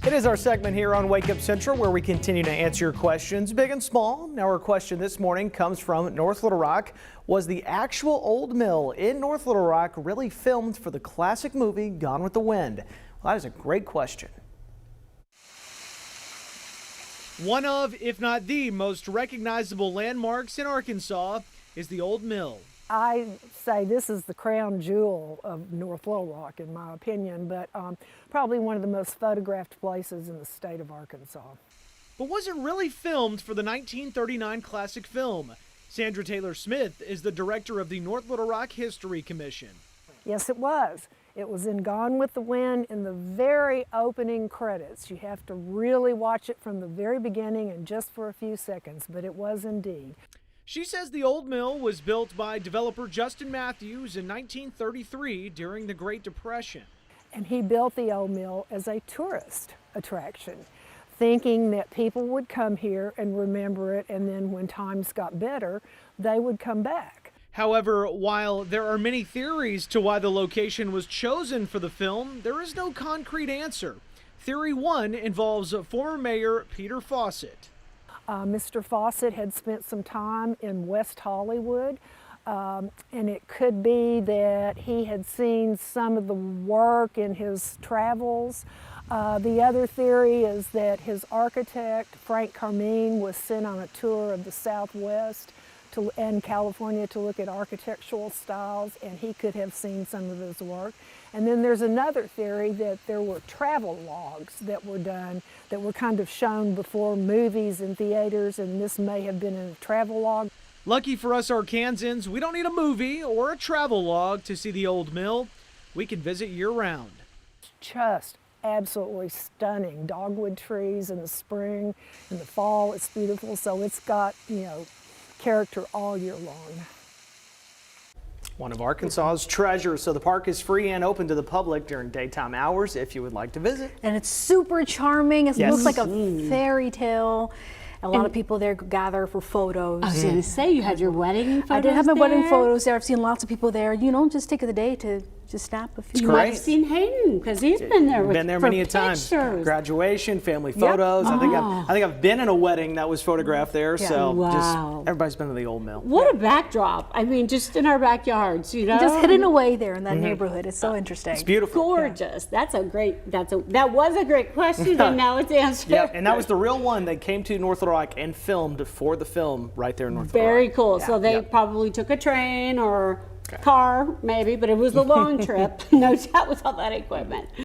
It is our segment here on Wake Up Central where we continue to answer your questions, big and small. Now our question this morning comes from North Little Rock. Was the actual old mill in North Little Rock really filmed for the classic movie Gone with the Wind? Well, that is a great question. One of, if not the most recognizable landmarks in Arkansas is the old mill. I say this is the crown jewel of North Little Rock, in my opinion, but probably one of the most photographed places in the state of Arkansas. But was it really filmed for the 1939 classic film? Sandra Taylor Smith is the director of the North Little Rock History Commission. Yes, it was. It was in Gone with the Wind in the very opening credits. You have to really watch it from the very beginning and just for a few seconds, but it was indeed. She says the old mill was built by developer Justin Matthews in 1933 during the Great Depression. And he built the old mill as a tourist attraction, thinking that people would come here and remember it, and then when times got better, they would come back. However, while there are many theories to why the location was chosen for the film, there is no concrete answer. Theory 1 involves former Mayor Peter Fawcett. Mr. Fawcett had spent some time in West Hollywood, and it could be that he had seen some of the work in his travels. The other theory is that his architect, Frank Carmine, was sent on a tour of the Southwest and California to look at architectural styles, and he could have seen some of his work. And then there's another theory that there were travel logs that were done that were kind of shown before movies and theaters, and this may have been in a travel log. Lucky for us Arkansans, we don't need a movie or a travel log to see the old mill. We can visit year-round. Just absolutely stunning. Dogwood trees in the spring, in the fall it's beautiful, so it's got, character all year long. One of Arkansas's treasures. So the park is free and open to the public during daytime hours if you would like to visit. And it's super charming. It Yes. looks like a fairy tale. A lot of people there gather for photos. I was going to say, you had your wedding photos I did have my wedding there? photos there. I've seen lots of people there. Just take the day to just snap a few. You might have seen Hayden, because he's been there with many a time. pictures. Graduation, family photos. I think I've been in a wedding that was photographed there. So Wow. just everybody's been to the old mill. What a backdrop. I mean, just in our backyards, Just hidden away there in that neighborhood. It's so interesting. It's beautiful. Gorgeous. That was a great question, and now it's answered. Yeah, and that was the real one. They came to North Little Rock and filmed for the film right there in North Little Rock. Very cool. So they probably took a train or car, maybe, but it was a long trip, no doubt, with all that equipment.